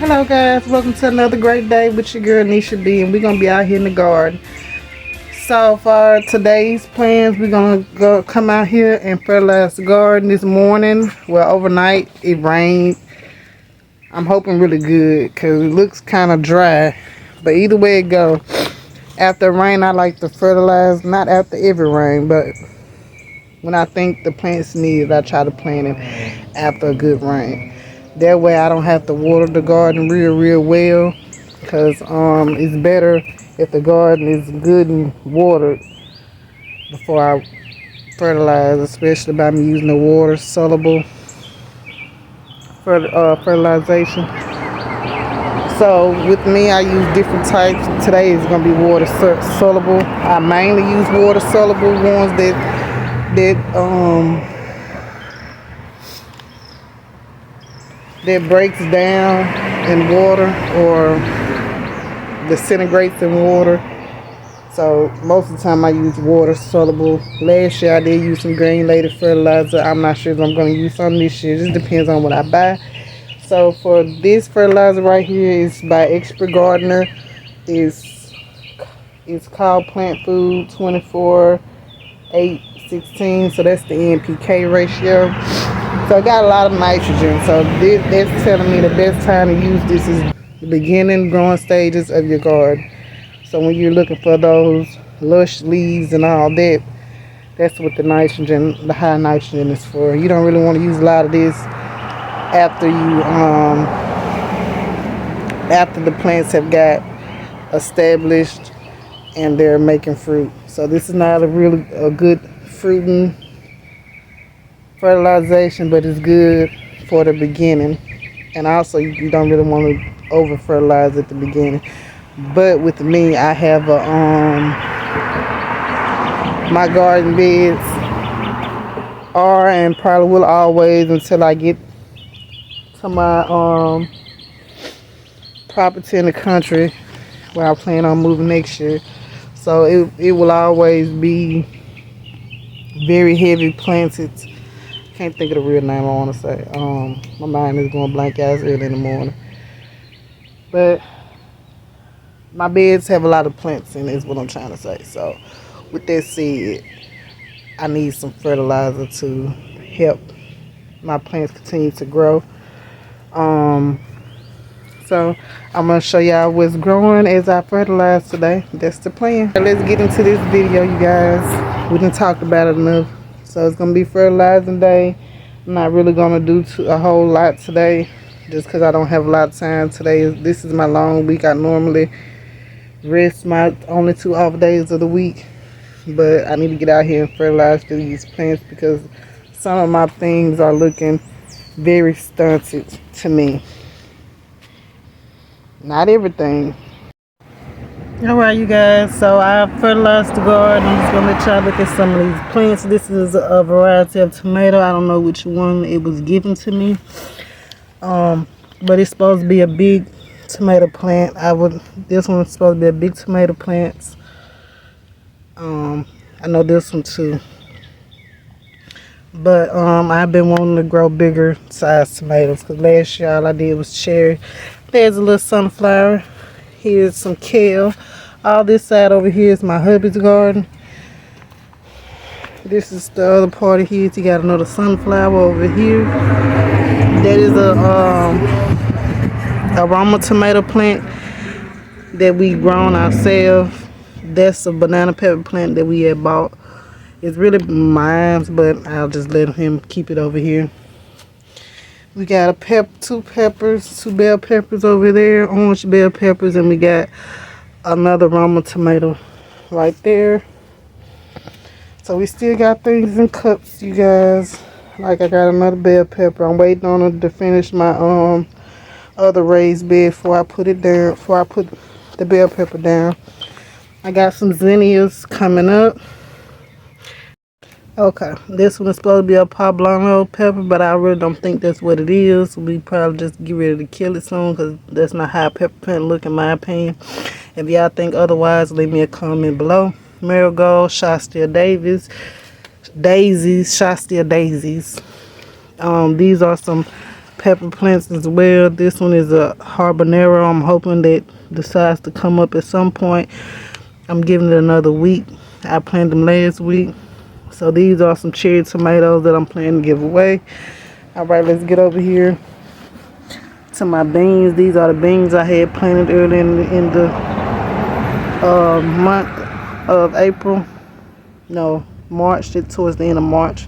Hello guys, welcome to another great day with your girl Nisha B, and we're gonna be out here in the garden. So for today's plans, we're gonna go come out here and fertilize the garden this morning. Well, overnight it rained. I'm hoping really good because it looks kind of dry. But either way it go, after rain I like to fertilize. Not after every rain, but when I think the plants need it, I try to plant it after a good rain. That way I don't have to water the garden real well, because it's better if the garden is good and watered before I fertilize, especially by me using the water soluble fertilization. So with me, I use different types. Today is going to be water soluble. I mainly use water soluble ones that breaks down in water or disintegrates in water. So most of the time I use water soluble. Last year I did use some granulated fertilizer. I'm not sure if I'm going to use some this year. It just depends on what I buy. So for this fertilizer right here is by Expert Gardener. It's called Plant Food 24-8-16. So that's the NPK ratio. So I got a lot of nitrogen. So that's telling me the best time to use this is the beginning growing stages of your garden. So when you're looking for those lush leaves and all that, that's what the nitrogen, the high nitrogen is for. You don't really want to use a lot of this after the plants have got established and they're making fruit. So this is not a good fruiting fertilization, but it's good for the beginning. And also you don't really want to over fertilize at the beginning. But with me, I have my garden beds are and probably will always until I get to my property in the country where I plan on moving next year. So it will always be very heavy planted. Can't think of the real name I want to say. My mind is going blank out early in the morning. But my beds have a lot of plants in it, is what I'm trying to say. So with that said, I need some fertilizer to help my plants continue to grow. So I'm going to show y'all what's growing as I fertilize today. That's the plan. Let's get into this video, you guys. We didn't talk about it enough. So it's going to be fertilizing day. I'm not really going to do a whole lot today just because I don't have a lot of time today. This is my long week. I normally rest my only 2 off days of the week. But I need to get out here and fertilize these plants because some of my things are looking very stunted to me. Not everything. Alright, you guys, so I fertilized the garden. I'm just going to let y'all look at some of these plants. This is a variety of tomato. I don't know which one it was given to me. But it's supposed to be a big tomato plant. This one's supposed to be a big tomato plant. I know this one too. But I've been wanting to grow bigger size tomatoes because last year all I did was cherry. There's a little sunflower. Here's some kale. All this side over here is my hubby's garden. This is the other part of his. He got another sunflower over here. That is a aroma tomato plant that we grown ourselves. That's a banana pepper plant that we had bought. It's really mine, but I'll just let him keep it over here. We got two bell peppers over there, orange bell peppers, and we got another Roma tomato right there. So we still got things in cups, you guys. Like I got another bell pepper. I'm waiting on it to finish my other raised bed before I put it down. Before I put the bell pepper down. I got some zinnias coming up. Okay, this one is supposed to be a poblano pepper, but I really don't think that's what it is. We probably just get ready to kill it soon because that's not how a pepper plant look in my opinion. If y'all think otherwise, leave me a comment below. Marigold, Shastia daisies. These are some pepper plants as well. This one is a habanero. I'm hoping that decides to come up at some point. I'm giving it another week. I planted them last week. So these are some cherry tomatoes that I'm planning to give away. Alright, let's get over here to my beans. These are the beans I had planted earlier in the month of April. No, March. Towards the end of March.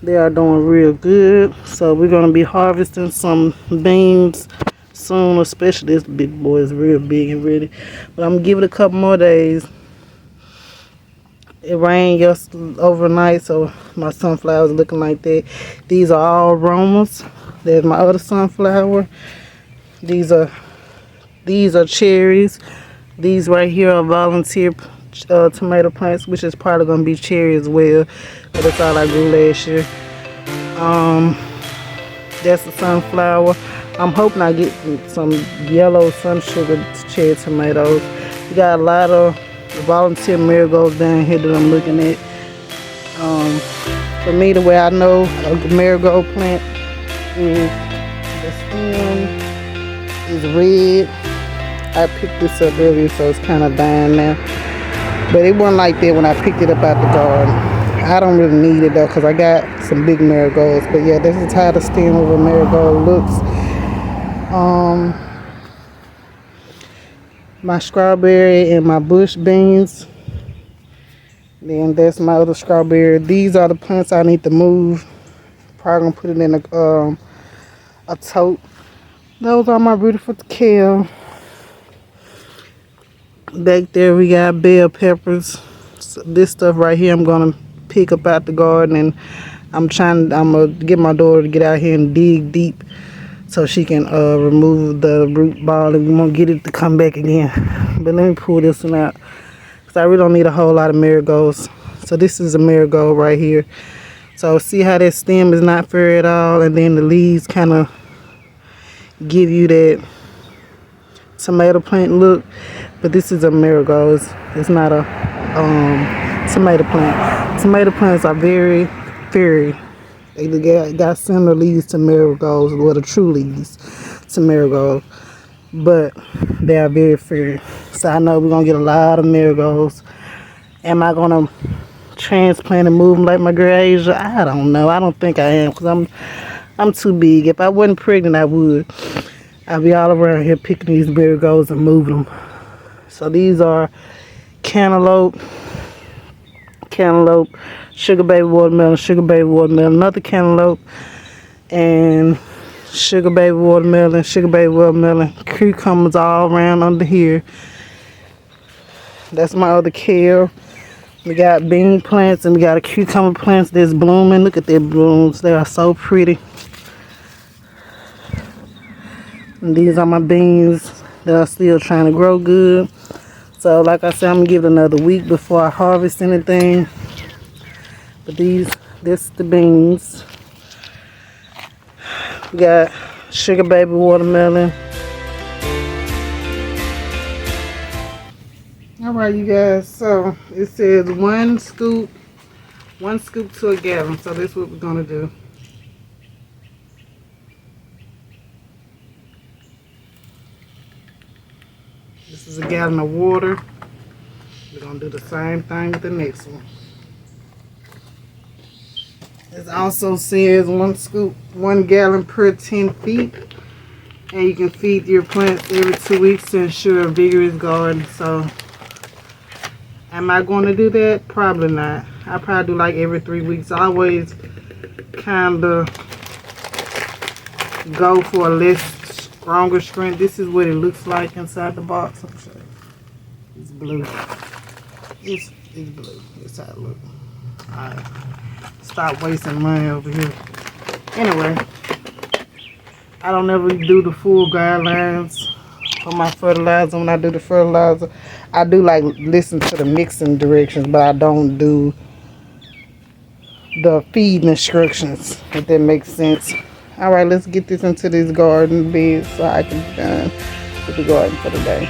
They are doing real good. So we're going to be harvesting some beans soon, especially this big boy is real big and ready. But I'm going to give it a couple more days. It rained yesterday overnight, so my sunflowers looking like that. These are all aromas. There's my other sunflower. These are cherries. These right here are volunteer tomato plants, which is probably gonna be cherry as well. But that's all I grew last year. That's the sunflower. I'm hoping I get some yellow sun sugar cherry tomatoes. We got a lot of volunteer marigolds down here that I'm looking at. For me, the way I know a marigold plant is the stem is red. I picked this up earlier, so it's kind of dying now. But it wasn't like that when I picked it up out the garden. I don't really need it though, because I got some big marigolds. But yeah, this is how the stem of a marigold looks. My strawberry and my bush beans. Then that's my other strawberry. These are the plants I need to move. Probably gonna put it in a tote. Those are my beautiful kale. Back there we got bell peppers. So this stuff right here I'm gonna pick up out the garden, and I'm gonna get my daughter to get out here and dig deep so she can remove the root ball, and we won't get it to come back again. But let me pull this one out, because I really don't need a whole lot of marigolds. So this is a marigold right here. So see how that stem is not fair at all, and then the leaves kind of give you that tomato plant look. But this is a marigold. It's not a tomato plant. Tomato plants are very fairy. They got similar leaves to marigolds, well, the true leaves to marigold, but they are very fairy. So I know we're gonna get a lot of marigolds. Am I gonna transplant and move them like my girl Asia? I don't know. I don't think I am, because I'm too big. If I wasn't pregnant, I would. I'd be all around here picking these marigolds and moving them. So these are cantaloupe, sugar baby watermelon, another cantaloupe, and sugar baby watermelon, cucumbers all around under here. That's my other kale. We got bean plants and we got a cucumber plants that's blooming. Look at their blooms. They are so pretty. And these are my beans that are still trying to grow good. So like I said, I'm gonna give it another week before I harvest anything. But this the beans. We got sugar baby watermelon. Alright you guys, so it says one scoop to a gallon. So that's what we're gonna do. This is a gallon of water. We're gonna do the same thing with the next one. It also says 1 gallon per 10 feet. And you can feed your plants every 2 weeks to ensure a vigorous garden. So, am I going to do that? Probably not. I probably do like every 3 weeks. I always kind of go for a less stronger strength. This is what it looks like inside the box. I'm sorry. It's blue. It's blue. That's how it looks. Alright. Stop wasting money over here. Anyway, I don't ever do the full guidelines for my fertilizer. When I do the fertilizer, I do like listen to the mixing directions, but I don't do the feeding instructions, if that makes sense. Alright, let's get this into this garden bed so I can be done with the garden for the day.